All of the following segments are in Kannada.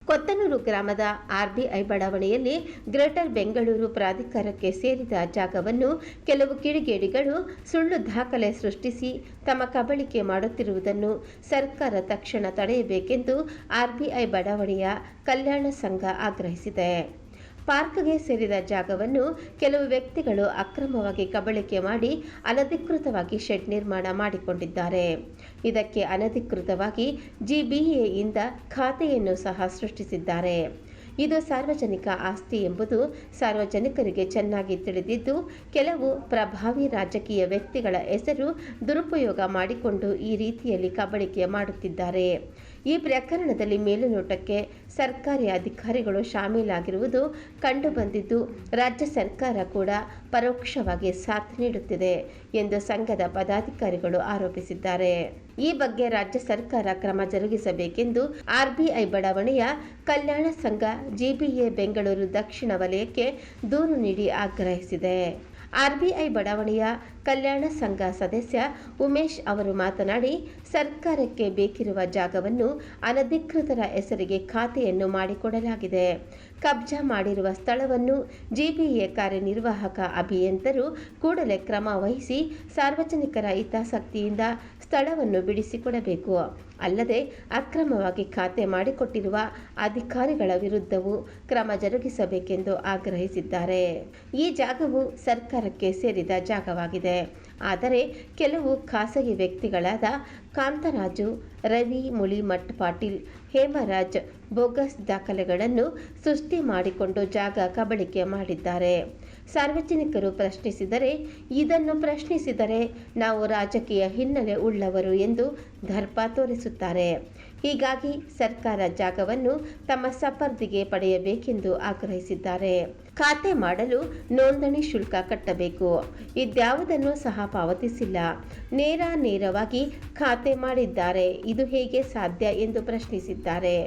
ಕೊತ್ತನೂರು ಗ್ರಾಮದ ಆರ್ಬಿಐ ಬಡಾವಣೆಯಲ್ಲಿ ಗ್ರೇಟರ್ ಬೆಂಗಳೂರು ಪ್ರಾಧಿಕಾರಕ್ಕೆ ಸೇರಿದ ಜಾಗವನ್ನು ಕೆಲವು ಕಿಡಿಗೇಡಿಗಳು ಸುಳ್ಳು ದಾಖಲೆ ಸೃಷ್ಟಿಸಿ ತಮ್ಮ ಕಬಳಿಕೆ ಮಾಡುತ್ತಿರುವುದನ್ನು ಸರ್ಕಾರ ತಕ್ಷಣ ತಡೆಯಬೇಕೆಂದು ಆರ್ಬಿಐ ಬಡಾವಣೆಯ ಕಲ್ಯಾಣ ಸಂಘ ಆಗ್ರಹಿಸಿದೆ. ಪಾರ್ಕ್ಗೆ ಸೇರಿದ ಜಾಗವನ್ನು ಕೆಲವು ವ್ಯಕ್ತಿಗಳು ಅಕ್ರಮವಾಗಿ ಕಬಳಿಕೆ ಮಾಡಿ ಅನಧಿಕೃತವಾಗಿ ಶೆಡ್ ನಿರ್ಮಾಣ ಮಾಡಿಕೊಂಡಿದ್ದಾರೆ. ಇದಕ್ಕೆ ಅನಧಿಕೃತವಾಗಿ ಜಿಬಿಎಯಿಂದ ಖಾತೆಯನ್ನು ಸಹ ಸೃಷ್ಟಿಸಿದ್ದಾರೆ. ಇದು ಸಾರ್ವಜನಿಕ ಆಸ್ತಿ ಎಂಬುದು ಸಾರ್ವಜನಿಕರಿಗೆ ಚೆನ್ನಾಗಿ ತಿಳಿದಿದ್ದು, ಕೆಲವು ಪ್ರಭಾವಿ ರಾಜಕೀಯ ವ್ಯಕ್ತಿಗಳ ಹೆಸರು ದುರುಪಯೋಗ ಮಾಡಿಕೊಂಡು ಈ ರೀತಿಯಲ್ಲಿ ಕಬಳಿಕೆ ಮಾಡುತ್ತಿದ್ದಾರೆ. ಈ ಪ್ರಕರಣದಲ್ಲಿ ಮೇಲುನೋಟಕ್ಕೆ ಸರ್ಕಾರಿ ಅಧಿಕಾರಿಗಳು ಶಾಮೀಲಾಗಿರುವುದು ಕಂಡುಬಂದಿದ್ದು, ರಾಜ್ಯ ಸರ್ಕಾರ ಕೂಡ ಪರೋಕ್ಷವಾಗಿ ಸಾಥ್ ನೀಡುತ್ತಿದೆ ಎಂದು ಸಂಘದ ಪದಾಧಿಕಾರಿಗಳು ಆರೋಪಿಸಿದ್ದಾರೆ. ಈ ಬಗ್ಗೆ ರಾಜ್ಯ ಸರ್ಕಾರ ಕ್ರಮ ಜರುಗಿಸಬೇಕೆಂದು ಆರ್ಬಿಐ ಬಡಾವಣೆಯ ಕಲ್ಯಾಣ ಸಂಘ ಜಿಬಿಎ ಬೆಂಗಳೂರು ದಕ್ಷಿಣ ವಲಯಕ್ಕೆ ದೂರು ನೀಡಿ ಆಗ್ರಹಿಸಿದೆ. ಆರ್ಬಿಐ ಬಡಾವಣೆಯ ಕಲ್ಯಾಣ ಸಂಘ ಸದಸ್ಯ ಉಮೇಶ್ ಅವರು ಮಾತನಾಡಿ, ಸರ್ಕಾರಕ್ಕೆ ಬೇಕಿರುವ ಜಾಗವನ್ನು ಅನಧಿಕೃತರ ಹೆಸರಿಗೆ ಖಾತೆಯನ್ನು ಮಾಡಿಕೊಡಲಾಗಿದೆ. ಕಬ್ಜಾ ಮಾಡಿರುವ ಸ್ಥಳವನ್ನು ಜಿಬಿಎ ಕಾರ್ಯನಿರ್ವಾಹಕ ಅಭಿಯಂತರು ಕೂಡಲೇ ಕ್ರಮ ವಹಿಸಿ ಸಾರ್ವಜನಿಕರ ಹಿತಾಸಕ್ತಿಯಿಂದ ಸ್ಥಳವನ್ನು ಬಿಡಿಸಿಕೊಡಬೇಕು. ಅಲ್ಲದೆ ಅಕ್ರಮವಾಗಿ ಖಾತೆ ಮಾಡಿಕೊಟ್ಟಿರುವ ಅಧಿಕಾರಿಗಳ ವಿರುದ್ಧವೂ ಕ್ರಮ ಜರುಗಿಸಬೇಕೆಂದು ಆಗ್ರಹಿಸಿದ್ದಾರೆ. ಈ ಜಾಗವು ಸರ್ಕಾರಕ್ಕೆ ಸೇರಿದ ಜಾಗವಾಗಿದೆ. ಆದರೆ ಕೆಲವು ಖಾಸಗಿ ವ್ಯಕ್ತಿಗಳಾದ ಕಾಂತರಾಜು, ರವಿ ಮುಳಿಮಠ್ ಪಾಟೀಲ್, ಹೇಮರಾಜ್ ಬೋಗಸ್ ದಾಖಲೆಗಳನ್ನು ಸೃಷ್ಟಿ ಮಾಡಿಕೊಂಡು ಜಾಗ ಕಬಳಿಕೆ ಮಾಡಿದ್ದಾರೆ. ಸಾರ್ವಜನಿಕರು ಇದನ್ನು ಪ್ರಶ್ನಿಸಿದರೆ ನಾವು ರಾಜಕೀಯ ಹಿನ್ನೆಲೆ ಉಳ್ಳವರು ಎಂದು ದರ್ಪ ತೋರಿಸುತ್ತಾರೆ. ಹೀಗಾಗಿ ಸರ್ಕಾರ ಜಾಗವನ್ನು ತಮ್ಮ ಸಪರ್ದಿಗೆ ಪಡೆಯಬೇಕೆಂದು ಆಗ್ರಹಿಸಿದ್ದಾರೆ. ಖಾತೆ ಮಾಡಲು ನೋಂದಣಿ ಶುಲ್ಕ ಕಟ್ಟಬೇಕು. ಇದ್ಯಾವುದನ್ನು ಸಹ ಪಾವತಿಸಿಲ್ಲ. ನೇರವಾಗಿ ಖಾತೆ ಮಾಡಿದ್ದಾರೆ. ಇದು ಹೇಗೆ ಸಾಧ್ಯ ಎಂದು ಪ್ರಶ್ನಿಸಿದ್ದಾರೆ.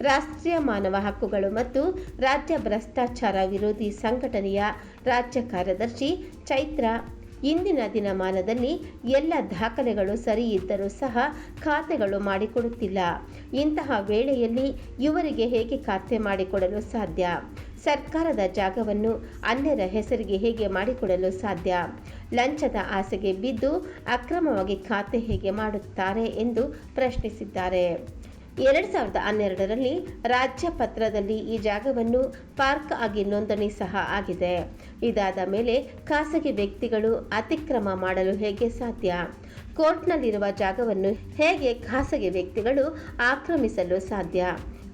ರಾಷ್ಟ್ರೀಯ ಮಾನವ ಹಕ್ಕುಗಳು ಮತ್ತು ರಾಜ್ಯ ಭ್ರಷ್ಟಾಚಾರ ವಿರೋಧಿ ಸಂಘಟನೆಯ ರಾಜ್ಯ ಕಾರ್ಯದರ್ಶಿ ಚೈತ್ರ, ಇಂದಿನ ದಿನಮಾನದಲ್ಲಿ ಎಲ್ಲ ದಾಖಲೆಗಳು ಸರಿ ಇದ್ದರೂ ಸಹ ಖಾತೆಗಳು ಮಾಡಿಕೊಡುತ್ತಿಲ್ಲ. ಇಂತಹ ವೇಳೆಯಲ್ಲಿ ಇವರಿಗೆ ಹೇಗೆ ಖಾತೆ ಮಾಡಿಕೊಡಲು ಸಾಧ್ಯ? ಸರ್ಕಾರದ ಜಾಗವನ್ನು ಅನ್ಯರ ಹೆಸರಿಗೆ ಹೇಗೆ ಮಾಡಿಕೊಡಲು ಸಾಧ್ಯ? ಲಂಚದ ಆಸೆಗೆ ಬಿದ್ದು ಅಕ್ರಮವಾಗಿ ಖಾತೆ ಹೇಗೆ ಮಾಡುತ್ತಾರೆ ಎಂದು ಪ್ರಶ್ನಿಸಿದ್ದಾರೆ. 2012ರಲ್ಲಿ ರಾಜ್ಯ ಪತ್ರದಲ್ಲಿ ಈ ಜಾಗವನ್ನು ಪಾರ್ಕ್ ಆಗಿ ನೋಂದಣಿ ಸಹ ಆಗಿದೆ. ಇದಾದ ಮೇಲೆ ಖಾಸಗಿ ವ್ಯಕ್ತಿಗಳು ಅತಿಕ್ರಮ ಮಾಡಲು ಹೇಗೆ ಸಾಧ್ಯ? ಕೋರ್ಟ್ನಲ್ಲಿರುವ ಜಾಗವನ್ನು ಹೇಗೆ ಖಾಸಗಿ ವ್ಯಕ್ತಿಗಳು ಆಕ್ರಮಿಸಲು ಸಾಧ್ಯ?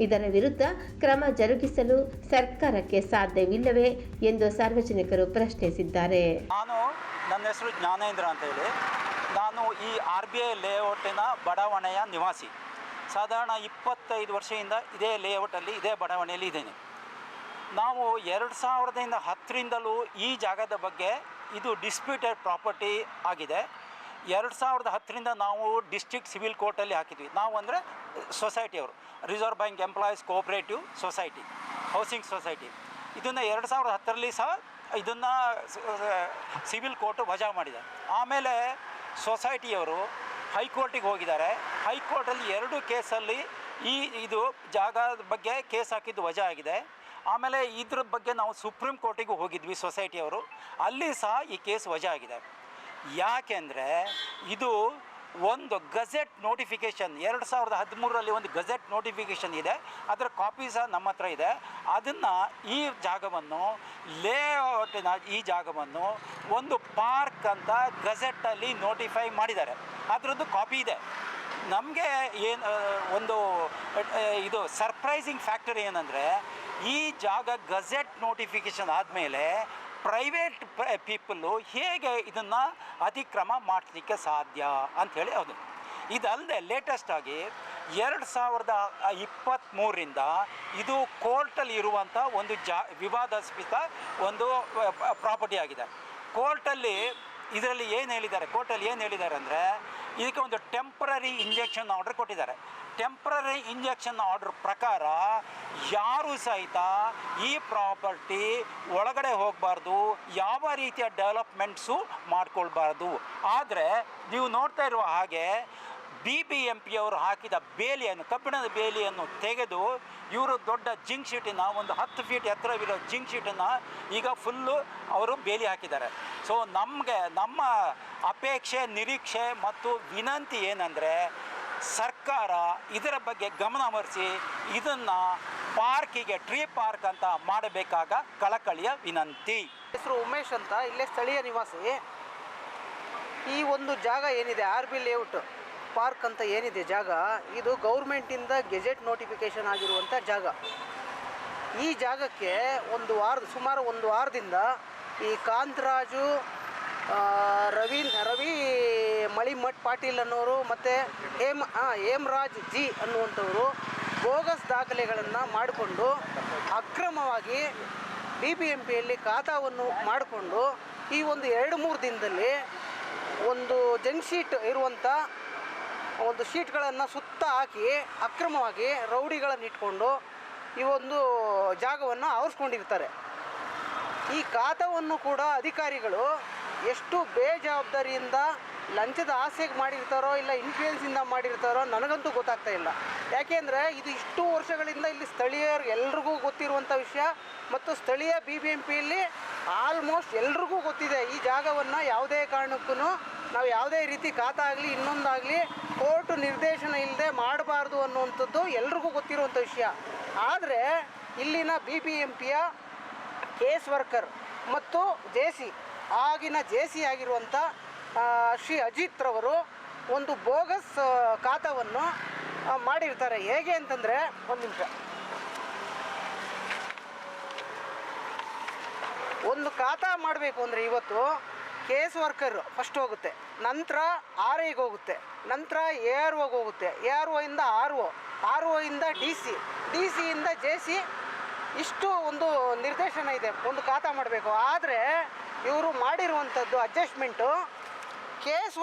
ಇದರ ವಿರುದ್ಧ ಕ್ರಮ ಜರುಗಿಸಲು ಸರ್ಕಾರಕ್ಕೆ ಸಾಧ್ಯವಿಲ್ಲವೇ ಎಂದು ಸಾರ್ವಜನಿಕರು ಪ್ರಶ್ನಿಸಿದ್ದಾರೆ. ನನ್ನ ಹೆಸರು ಜ್ಞಾನೇಂದ್ರ ಅಂತ ಹೇಳಿ, ನಾನು ಈ RBI ಲೇಔಟಿನ ಬಡಾವಣೆಯ ನಿವಾಸಿ. ಸಾಧಾರಣ 25 ವರ್ಷದಿಂದ ಇದೇ ಲೇಔಟಲ್ಲಿ ಇದೇ ಬಡಾವಣೆಯಲ್ಲಿ ಇದ್ದೇನೆ. ನಾವು 2010ರಿಂದಲೂ ಈ ಜಾಗದ ಬಗ್ಗೆ ಇದು ಡಿಸ್ಪ್ಯೂಟೆಡ್ ಪ್ರಾಪರ್ಟಿ ಆಗಿದೆ. 2010ರಿಂದ ನಾವು ಡಿಸ್ಟ್ರಿಕ್ಟ್ ಸಿವಿಲ್ ಕೋರ್ಟಲ್ಲಿ ಹಾಕಿದ್ವಿ. ನಾವು ಅಂದರೆ ಸೊಸೈಟಿಯವರು, Reserve Bank Employees Cooperative Society, housing society. ಇದನ್ನು 2010ರಲ್ಲಿ ಸಹ ಇದನ್ನು ಸಿವಿಲ್ ಕೋರ್ಟ್ ವಜಾ ಮಾಡಿದೆ. ಆಮೇಲೆ ಸೊಸೈಟಿಯವರು ಹೈಕೋರ್ಟಿಗೆ ಹೋಗಿದ್ದಾರೆ. ಹೈಕೋರ್ಟಲ್ಲಿ 2 ಕೇಸಲ್ಲಿ ಇದು ಜಾಗದ ಬಗ್ಗೆ ಕೇಸ್ ಹಾಕಿದ್ದು ವಜಾ ಆಗಿದೆ. ಆಮೇಲೆ ಇದ್ರ ಬಗ್ಗೆ ನಾವು ಸುಪ್ರೀಂ ಕೋರ್ಟಿಗೂ ಹೋಗಿದ್ವಿ ಸೊಸೈಟಿಯವರು, ಅಲ್ಲಿ ಸಹ ಈ ಕೇಸ್ ವಜಾ ಆಗಿದೆ. ಯಾಕೆಂದರೆ ಇದು ಒಂದು ಗಜೆಟ್ ನೋಟಿಫಿಕೇಷನ್ 2013ರಲ್ಲಿ ಒಂದು ಗಜೆಟ್ ನೋಟಿಫಿಕೇಷನ್ ಇದೆ. ಅದರ ಕಾಪಿ ಸಹ ನಮ್ಮ ಹತ್ರ ಇದೆ. ಅದನ್ನು ಈ ಜಾಗವನ್ನು ಲೇಔಟಿನ ಈ ಜಾಗವನ್ನು ಒಂದು ಪಾರ್ಕ್ ಅಂತ ಗಜೆಟ್ಟಲ್ಲಿ ನೋಟಿಫೈ ಮಾಡಿದ್ದಾರೆ. ಅದರದ್ದು ಕಾಪಿ ಇದೆ. ನಮಗೆ ಇದು ಸರ್ಪ್ರೈಸಿಂಗ್ ಫ್ಯಾಕ್ಟರ್ ಏನಂದರೆ, ಈ ಜಾಗ ಗಜೆಟ್ ನೋಟಿಫಿಕೇಷನ್ ಆದಮೇಲೆ ಪ್ರೈವೇಟ್ ಪೀಪಲ್ಲು ಹೇಗೆ ಇದನ್ನು ಅತಿಕ್ರಮ ಮಾಡಲಿಕ್ಕೆ ಸಾಧ್ಯ ಅಂಥೇಳಿ ಅದು. ಇದಲ್ಲದೆ ಲೇಟೆಸ್ಟಾಗಿ 2023ರಿಂದ ಇದು ಕೋರ್ಟಲ್ಲಿ ಇರುವಂಥ ಒಂದು ವಿವಾದಾಸ್ಪದ ಒಂದು ಪ್ರಾಪರ್ಟಿ ಆಗಿದೆ. ಕೋರ್ಟಲ್ಲಿ ಇದರಲ್ಲಿ ಏನು ಹೇಳಿದ್ದಾರೆ ಅಂದರೆ, ಇದಕ್ಕೆ ಒಂದು ಟೆಂಪ್ರರಿ ಇಂಜೆಕ್ಷನ್ ಆರ್ಡರ್ ಕೊಟ್ಟಿದ್ದಾರೆ. ಟೆಂಪ್ರರಿ ಇಂಜೆಕ್ಷನ್ ಆರ್ಡರ್ ಪ್ರಕಾರ ಯಾರು ಸಹಿತ ಈ ಪ್ರಾಪರ್ಟಿ ಒಳಗಡೆ ಹೋಗಬಾರ್ದು, ಯಾವ ರೀತಿಯ ಡೆವಲಪ್ಮೆಂಟ್ಸು ಮಾಡ್ಕೊಳ್ಬಾರ್ದು. ಆದರೆ ನೀವು ನೋಡ್ತಾ ಇರುವ ಹಾಗೆ BBMP ಅವರು ಹಾಕಿದ ಬೇಲಿಯನ್ನು, ಕಬ್ಬಿಣದ ಬೇಲಿಯನ್ನು ತೆಗೆದು ಇವರು ದೊಡ್ಡ ಜಿಂಕ್ ಶೀಟಿನ ಒಂದು 10 ಫೀಟ್ ಎತ್ತರವಿರೋ ಜಿಂಕ್ ಶೀಟನ್ನು ಈಗ ಫುಲ್ಲು ಅವರು ಬೇಲಿ ಹಾಕಿದ್ದಾರೆ. ಸೊ ನಮ್ಮ ಅಪೇಕ್ಷೆ, ನಿರೀಕ್ಷೆ ಮತ್ತು ವಿನಂತಿ ಏನಂದರೆ ಸರ್ಕಾರ ಇದರ ಬಗ್ಗೆ ಗಮನ ಹರಿಸಿ ಇದನ್ನು ಪಾರ್ಕಿಗೆ, ಟ್ರೀ ಪಾರ್ಕ್ ಅಂತ ಮಾಡಬೇಕಾಗ ಕಳಕಳಿಯ ವಿನಂತಿ. ಹೆಸರು ಉಮೇಶ್ ಅಂತ, ಇಲ್ಲೇ ಸ್ಥಳೀಯ ನಿವಾಸಿ. ಈ ಒಂದು ಜಾಗ ಏನಿದೆ RB ಲೇಔಟ್ ಪಾರ್ಕ್ ಅಂತ ಏನಿದೆ ಜಾಗ, ಇದು ಗೌರ್ಮೆಂಟಿಂದ ಗೆಜೆಟ್ ನೋಟಿಫಿಕೇಷನ್ ಆಗಿರುವಂಥ ಜಾಗ. ಈ ಜಾಗಕ್ಕೆ ಸುಮಾರು ಒಂದು ವಾರದಿಂದ ಈ ಕಾಂತರಾಜು, ರವಿ ಮಳಿಮಠ್ ಪಾಟೀಲ್ ಅನ್ನೋರು ಮತ್ತು ಹೇಮರಾಜ್ ಜಿ ಅನ್ನುವಂಥವರು ಬೋಗಸ್ ದಾಖಲೆಗಳನ್ನು ಮಾಡಿಕೊಂಡು ಅಕ್ರಮವಾಗಿ BBMPಯಲ್ಲಿ ಖಾತಾವನ್ನು ಮಾಡಿಕೊಂಡು ಈ ಒಂದು 2-3 ದಿನದಲ್ಲಿ ಒಂದು ಜಂಕ್ ಶೀಟ್ ಇರುವಂಥ ಒಂದು ಶೀಟ್ಗಳನ್ನು ಸುತ್ತ ಹಾಕಿ ಅಕ್ರಮವಾಗಿ ರೌಡಿಗಳನ್ನು ಇಟ್ಕೊಂಡು ಈ ಒಂದು ಜಾಗವನ್ನು ಆವರಿಸ್ಕೊಂಡಿರ್ತಾರೆ. ಈ ಖಾತಾವನ್ನು ಕೂಡ ಅಧಿಕಾರಿಗಳು ಎಷ್ಟು ಬೇಜವಾಬ್ದಾರಿಯಿಂದ ಲಂಚದ ಆಸೆಗೆ ಮಾಡಿರ್ತಾರೋ ಇಲ್ಲ ಇನ್ಫ್ಲೂಯೆನ್ಸಿಂದ ಮಾಡಿರ್ತಾರೋ ನನಗಂತೂ ಗೊತ್ತಾಗ್ತಾ ಇಲ್ಲ. ಯಾಕೆಂದರೆ ಇದು ಇಷ್ಟು ವರ್ಷಗಳಿಂದ ಇಲ್ಲಿ ಸ್ಥಳೀಯರು ಎಲ್ರಿಗೂ ಗೊತ್ತಿರುವಂಥ ವಿಷಯ ಮತ್ತು ಸ್ಥಳೀಯ BBMPಯಲ್ಲಿ ಆಲ್ಮೋಸ್ಟ್ ಎಲ್ರಿಗೂ ಗೊತ್ತಿದೆ. ಈ ಜಾಗವನ್ನು ಯಾವುದೇ ಕಾರಣಕ್ಕೂ ನಾವು ಯಾವುದೇ ರೀತಿ ಖಾತಾ ಆಗಲಿ ಇನ್ನೊಂದಾಗಲಿ ಕೋರ್ಟ್ ನಿರ್ದೇಶನ ಇಲ್ಲದೆ ಮಾಡಬಾರ್ದು ಅನ್ನುವಂಥದ್ದು ಎಲ್ರಿಗೂ ಗೊತ್ತಿರುವಂಥ ವಿಷಯ. ಆದರೆ ಇಲ್ಲಿನ BBMPಯ ಕೇಸ್ ವರ್ಕರ್ ಮತ್ತು ಆಗಿನ JC ಆಗಿರುವಂಥ ಶ್ರೀ ಅಜಿತ್ ರವರು ಒಂದು ಬೋಗಸ್ ಖಾತಾವನ್ನು ಮಾಡಿರ್ತಾರೆ. ಹೇಗೆ ಅಂತಂದರೆ, ಒಂದು ನಿಮಿಷ, ಒಂದು ಖಾತಾ ಮಾಡಬೇಕು ಅಂದರೆ ಇವತ್ತು ಕೇಸ್ ವರ್ಕರ್ ಫಸ್ಟ್ ಹೋಗುತ್ತೆ, ನಂತರ RIಗೆ ಹೋಗುತ್ತೆ, ನಂತರ AROಗೆ ಹೋಗುತ್ತೆ, AROಯಿಂದ RO ಇಂದ DC ಇಂದ JC. ಇಷ್ಟು ಒಂದು ನಿರ್ದೇಶನ ಇದೆ ಒಂದು ಖಾತಾ ಮಾಡಬೇಕು. ಆದರೆ ಇವರು ಮಾಡಿರುವಂಥದ್ದು ಅಡ್ಜಸ್ಟ್ಮೆಂಟು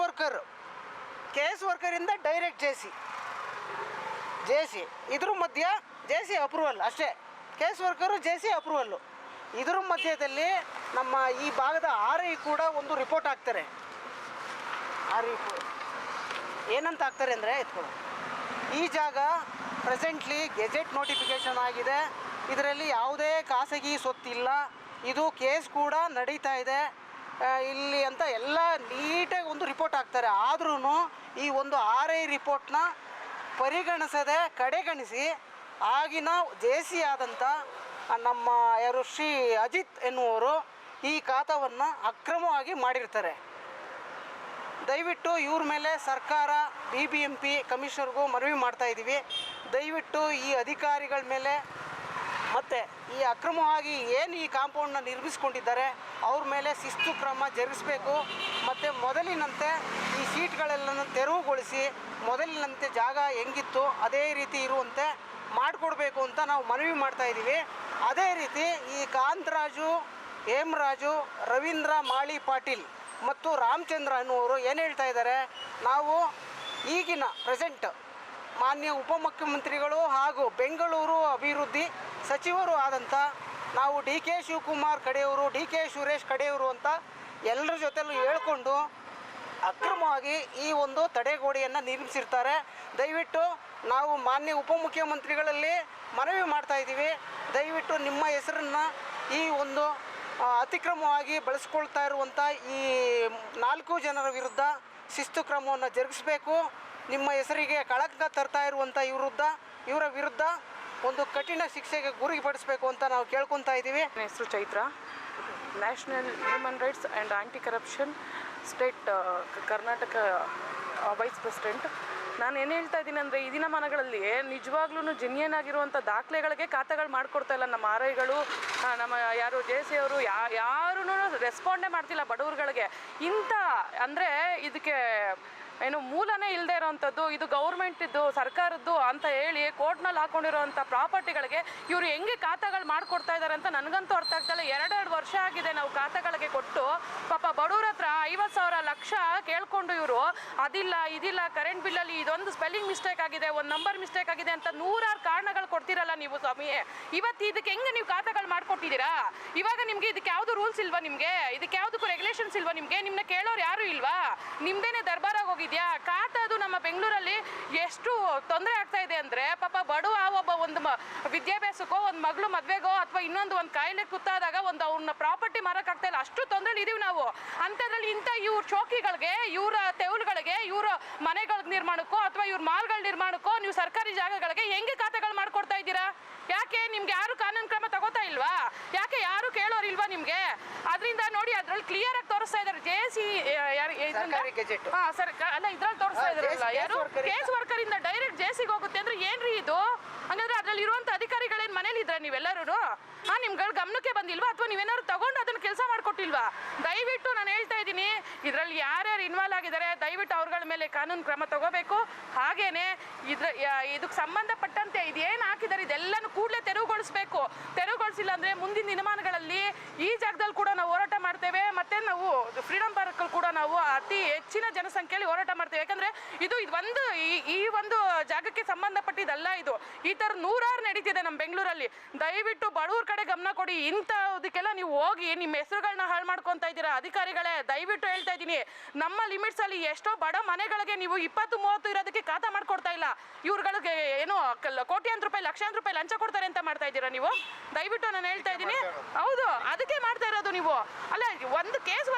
ಕೇಸ್ ವರ್ಕರಿಂದ ಡೈರೆಕ್ಟ್ JC ಇದ್ರ ಮಧ್ಯ JC ಅಪ್ರೂವಲ್ ಅಷ್ಟೇ. Case worker JC approval. ಇದ್ರ ಮಧ್ಯದಲ್ಲಿ ನಮ್ಮ ಈ ಭಾಗದ RI ಕೂಡ ಒಂದು ರಿಪೋರ್ಟ್ ಹಾಕ್ತಾರೆ. ಏನಂತ ಹಾಕ್ತಾರೆ ಅಂದರೆ, ಈ ಜಾಗ ಪ್ರೆಸೆಂಟ್ಲಿ ಗೆಜೆಟ್ ನೋಟಿಫಿಕೇಷನ್ ಆಗಿದೆ, ಇದರಲ್ಲಿ ಯಾವುದೇ ಖಾಸಗಿ ಸೊತ್ತಿಲ್ಲ, ಇದು ಕೇಸ್ ಕೂಡ ನಡೀತಾ ಇದೆ ಇಲ್ಲಿ ಅಂತ ಎಲ್ಲ ನೀಟಾಗಿ ಒಂದು ರಿಪೋರ್ಟ್ ಹಾಕ್ತಾರೆ. ಆದ್ರೂ ಈ ಒಂದು RI ರಿಪೋರ್ಟ್ನ ಪರಿಗಣಿಸದೆ ಕಡೆಗಣಿಸಿ ಆಗಿನ JC ಆದಂಥ ನಮ್ಮ ಶ್ರೀ ಅಜಿತ್ ಎನ್ನುವರು ಈ ಖಾತಾವನ್ನು ಅಕ್ರಮವಾಗಿ ಮಾಡಿರ್ತಾರೆ. ದಯವಿಟ್ಟು ಇವ್ರ ಮೇಲೆ ಸರ್ಕಾರ BBMP ಕಮಿಷನರ್ಗೂ ಮನವಿ ಮಾಡ್ತಾಯಿದ್ದೀವಿ. ದಯವಿಟ್ಟು ಈ ಅಧಿಕಾರಿಗಳ ಮೇಲೆ ಮತ್ತು ಈ ಅಕ್ರಮವಾಗಿ ಏನು ಈ ಕಾಂಪೌಂಡನ್ನ ನಿರ್ಮಿಸ್ಕೊಂಡಿದ್ದಾರೆ ಅವ್ರ ಮೇಲೆ ಶಿಸ್ತು ಕ್ರಮ ಜರುಗಿಸಬೇಕು. ಮತ್ತು ಮೊದಲಿನಂತೆ ಈ ಸೀಟ್ಗಳೆಲ್ಲನೂ ತೆರವುಗೊಳಿಸಿ ಮೊದಲಿನಂತೆ ಜಾಗ ಹೆಂಗಿತ್ತು ಅದೇ ರೀತಿ ಇರುವಂತೆ ಮಾಡಿಕೊಡ್ಬೇಕು ಅಂತ ನಾವು ಮನವಿ ಮಾಡ್ತಾಯಿದ್ದೀವಿ. ಅದೇ ರೀತಿ ಈ ಕಾಂತರಾಜು, ಹೇಮರಾಜು, ರವೀಂದ್ರ ಮಾಳಿ ಪಾಟೀಲ್ ಮತ್ತು ರಾಮಚಂದ್ರ ಅನ್ನುವರು ಏನು ಹೇಳ್ತಾ ಇದ್ದಾರೆ, ನಾವು ಈಗಿನ ಪ್ರೆಸೆಂಟ್ ಮಾನ್ಯ ಉಪಮುಖ್ಯಮಂತ್ರಿಗಳು ಹಾಗೂ ಬೆಂಗಳೂರು ಅಭಿವೃದ್ಧಿ ಸಚಿವರು ಆದಂಥ ನಾವು DK ಶಿವಕುಮಾರ್ ಕಡೆಯವರು, DK ಸುರೇಶ್ ಕಡೆಯವರು ಅಂತ ಎಲ್ಲರ ಜೊತೆಲೂ ಹೇಳ್ಕೊಂಡು ಅಕ್ರಮವಾಗಿ ಈ ಒಂದು ತಡೆಗೋಡೆಯನ್ನು ನಿರ್ಮಿಸಿರ್ತಾರೆ. ದಯವಿಟ್ಟು ನಾವು ಮಾನ್ಯ ಉಪಮುಖ್ಯಮಂತ್ರಿಗಳಲ್ಲಿ ಮನವಿ ಮಾಡ್ತಾಯಿದ್ದೀವಿ, ದಯವಿಟ್ಟು ನಿಮ್ಮ ಹೆಸರನ್ನು ಈ ಒಂದು ಅತಿಕ್ರಮವಾಗಿ ಬಳಸ್ಕೊಳ್ತಾ ಇರುವಂಥ ಈ 4 ಜನರ ವಿರುದ್ಧ ಶಿಸ್ತು ಕ್ರಮವನ್ನು ಜರುಗಿಸಬೇಕು. ನಿಮ್ಮ ಹೆಸರಿಗೆ ಕಳಂಕ ತರ್ತಾ ಇರುವಂಥ ಇವರ ವಿರುದ್ಧ ಒಂದು ಕಠಿಣ ಶಿಕ್ಷೆಗೆ ಗುರಿಪಡಿಸಬೇಕು ಅಂತ ನಾವು ಕೇಳ್ಕೊತಾ ಇದ್ದೀವಿ. ನನ್ನ ಹೆಸರು Chaitra, national human rights and anti corruption state Karnataka vice president. ನಾನು ಏನು ಹೇಳ್ತಾ ಇದ್ದೀನಿ ಅಂದರೆ, ಈ ದಿನಮಾನಗಳಲ್ಲಿ ನಿಜವಾಗ್ಲೂ ಜೆನ್ಯನ್ ಆಗಿರುವಂಥ ದಾಖಲೆಗಳಿಗೆ ಖಾತೆಗಳು ಮಾಡಿಕೊಡ್ತಾ ಇಲ್ಲ ನಮ್ಮ RIಗಳು, ನಮ್ಮ ಯಾರು JC ಅವರು ಯಾರೂ ರೆಸ್ಪಾಂಡೇ ಮಾಡ್ತಿಲ್ಲ ಬಡವ್ರುಗಳಿಗೆ. ಇಂಥ ಅಂದರೆ ಇದಕ್ಕೆ ಏನು ಮೂಲನೇ ಇಲ್ಲದೆ ಇರೋವಂಥದ್ದು, ಇದು ಗೌರ್ಮೆಂಟಿದ್ದು ಸರ್ಕಾರದ್ದು ಅಂತ ಹೇಳಿ ಕೋರ್ಟ್ನಲ್ಲಿ ಹಾಕೊಂಡಿರೋವಂಥ ಪ್ರಾಪರ್ಟಿಗಳಿಗೆ ಇವರು ಹೆಂಗೆ ಖಾತೆಗಳು ಮಾಡಿಕೊಡ್ತಾ ಇದ್ದಾರೆ ಅಂತ ನನಗಂತೂ ಅರ್ಥ ಆಗ್ತಾಯಿಲ್ಲ. 2 ವರ್ಷ ಆಗಿದೆ ನಾವು ಖಾತೆಗಳಿಗೆ ಕೊಟ್ಟು. ಪಾಪ ಬಡವ್ರ ಹತ್ರ 50,000 ಲಕ್ಷ ಕೇಳ್ಕೊಂಡು ಇವರು ಅದಿಲ್ಲ ಇದಿಲ್ಲ, ಕರೆಂಟ್ ಬಿಲ್ಲಲ್ಲಿ ಇದೊಂದು ಸ್ಪೆಲ್ಲಿಂಗ್ ಮಿಸ್ಟೇಕ್ ಆಗಿದೆ, ಒಂದು ನಂಬರ್ ಮಿಸ್ಟೇಕ್ ಆಗಿದೆ ಅಂತ 100 ಕಾರಣಗಳು ಕೊಡ್ತಿರಲ್ಲ ನೀವು ಸ್ವಾಮಿ. ಇವತ್ತು ಇದಕ್ಕೆ ಹೆಂಗೆ ನೀವು ಖಾತೆಗಳು ಮಾಡಿಕೊಟ್ಟಿದ್ದೀರಾ? ಇವಾಗ ನಿಮಗೆ ಇದಕ್ಕೆ ಯಾವುದು ರೂಲ್ಸ್ ಇಲ್ವಾ? ನಿಮಗೆ ಇದಕ್ಕೆ ಯಾವುದಕ್ಕೂ ರೆಗ್ಯುಲೇಷನ್ಸ್ ಇಲ್ವಾ? ನಿಮಗೆ ನಿಮ್ಮನ್ನ ಕೇಳೋರು ಯಾರು ಇಲ್ವಾ? ನಿಮ್ಮದೇನೆ ದರ್ಬಾರಾಗಿ ಹೋಗಿದ್ಯಾ? ಖಾತೆ ಅದು ನಮ್ಮ ನಮ್ಮ ಬೆಂಗಳೂರಲ್ಲಿ ಎಷ್ಟು ತೊಂದರೆ ಆಗ್ತಾ ಇದೆ ಅಂದರೆ ಪಾಪ ಬಡವ ಒಬ್ಬ ಒಂದು ವಿದ್ಯಾಭ್ಯಾಸಕ್ಕೋ ಒಂದು ಮಗಳು ಮದುವೆಗೋ ಅಥವಾ ಇನ್ನೊಂದು ಒಂದು ಕಾಯಿಲೆ ಕುತ್ತಾದಾಗ ಒಂದು ಅವ್ರನ್ನ ಪ್ರಾಪರ್ಟಿ ಮಾರಕ್ಕಾಗ್ತಾ ಇಲ್ಲ, ಅಷ್ಟು ತೊಂದರೆಲಿ ಇದೀವಿ ನಾವು. ಅಂಥದ್ರಲ್ಲಿ ಇಂಥ ಇವ್ರ ಚೌಕಿಗಳಿಗೆ, ಇವರ ತೆವಲುಗಳಿಗೆ, ಇವ್ರ ಮನೆಗಳ ನಿರ್ಮಾಣಕ್ಕೋ ಅಥವಾ ಇವ್ರ ಮಾಲ್ಗಳ ನಿರ್ಮಾಣಕ್ಕೋ ನೀವು ಸರ್ಕಾರಿ ಜಾಗಗಳಿಗೆ ಹೆಂಗೆ ಖಾತೆಗಳು ಮಾಡ್ಕೊಡ್ತಾ ಇದ್ದೀರಾ? ಯಾಕೆ ನಿಮ್ಗೆ ಯಾರು ಕಾನೂನು ಕ್ರಮ ತಗೋತಾ ಇಲ್ವಾ? ಯಾಕೆ ಯಾರು ಕೇಳೋರಿಲ್ವಾ ನಿಮ್ಗೆ? ಅದರಿಂದ ನೋಡಿ ಅದ್ರಲ್ಲಿ ಕ್ಲಿಯರ್ ಆಗಿ ತೋರಿಸ್ತಾ ಇದ್ದಾರೆ ಅಲ್ಲ ಇದ್ರಲ್ಲಿ ತೋರಿಸ್ತಾ ಇದಾರಲ್ಲ ಯಾರು ಕೇಸ್ ವರ್ಕರ್ ಇಂದ ಡೈರೆಕ್ಟ್ ಜೆಸಿಗೆ ಹೋಗುತ್ತೆ ಅಂದ್ರೆ ಏನ್ರಿ ಇದು? ಹಂಗಂದ್ರೆ ಅದ್ರಲ್ಲಿ ಇರುವಂತ ಅಧಿಕಾರಿಗಳೇನ್ ಮನೇಲಿ ಇದ್ರ ನೀವೆಲ್ಲರೂ? ನಿಮ್ಗಳ ಗಮನಕ್ಕೆ ಬಂದಿಲ್ವಾ ಅಥವಾ ನೀವೇನಾದ್ರು ತಗೊಂಡು ಅದನ್ನ ಕೆಲಸ ಮಾಡ್ಕೊಟ್ಟಿಲ್ವಾ? ದಯವಿಟ್ಟು ನಾನು ಹೇಳ್ತಾ ಇದ್ದೀನಿ, ಇದರಲ್ಲಿ ಯಾರ್ಯಾರು ಇನ್ವಾಲ್ವ್ ಆಗಿದ್ದಾರೆ ದಯವಿಟ್ಟು ಅವ್ರಗಳ ಮೇಲೆ ಕಾನೂನು ಕ್ರಮ ತಗೋಬೇಕು. ಹಾಗೇನೆ ಇದಕ್ಕೆ ಸಂಬಂಧಪಟ್ಟಂತೆ ಇದೇನು ಹಾಕಿದ್ದಾರೆ ಇದೆಲ್ಲನೂ ಕೂಡಲೇ ತೆರವುಗೊಳಿಸಬೇಕು. ತೆರವುಗೊಳಿಸಿಲ್ಲ ಅಂದ್ರೆ ಮುಂದಿನ ದಿನಮಾನಗಳಲ್ಲಿ ಈ ಜಾಗದಲ್ಲಿ ಕೂಡ ನಾವು ಹೋರಾಟ ಮಾಡ್ತೇವೆ. ಮತ್ತೆ ನಾವು ಫ್ರೀಡಂ ಪಾರ್ಕ್ ಕೂಡ ನಾವು ಅತಿ ಹೆಚ್ಚಿನ ಜನಸಂಖ್ಯೆಯಲ್ಲಿ ಹೋರಾಟ ಮಾಡ್ತೇವೆ. ಯಾಕಂದ್ರೆ ಇದು ಒಂದು ಈ ಒಂದು ಜಾಗಕ್ಕೆ ಸಂಬಂಧಪಟ್ಟಿದ್ದಲ್ಲ. ಇದು ಈ ತರ ನೂರಾರು ನಡೀತಿದೆ ನಮ್ಮ ಬೆಂಗಳೂರಲ್ಲಿ. ದಯವಿಟ್ಟು ಬಡವ್ರ ಕಡೆ ಗಮನ ಕೊಡಿ. ಇಂಥದಕ್ಕೆಲ್ಲ ನೀವು ಹೋಗಿ ನಿಮ್ಮ ಹೆಸರುಗಳನ್ನ ಹಾಳು ಮಾಡ್ಕೊತಾ ಇದ್ದೀರಾ ಅಧಿಕಾರಿಗಳೇ. ದಯವಿಟ್ಟು ಹೇಳ್ತಾ ಇದ್ದೀನಿ, ನಮ್ಮ ಲಿಮಿಟ್ಸ್ ಅಲ್ಲಿ ಎಷ್ಟೋ ಬಡ ಮನೆಗಳಿಗೆ ನೀವು 20-30 ಇರೋದಕ್ಕೆ ಖಾತಾ ಮಾಡ್ಕೊಡ್ತಾ ಇಲ್ಲ. ಇವ್ರುಗಳಿಗೆ ಏನೋ ಕೋಟ್ಯಾಂತರ ರೂಪಾಯಿ ಲಕ್ಷಾಂತರ ರೂಪಾಯಿ ಲಂಚ ಕೊಡ್ತಾರೆ ಅಂತ ಮಾಡ್ತಾ ಇದ್ದೀರಾ ನೀವು. ದಯವಿಟ್ಟು ನಾನು ಹೇಳ್ತಾ ಇದ್ದೀನಿ, ಹೌದು ಅದಕ್ಕೆ ಮಾಡ್ತಾ ಇರೋದು ನೀವು. ಅಲ್ಲ ಒಂದು ಕೇಸ್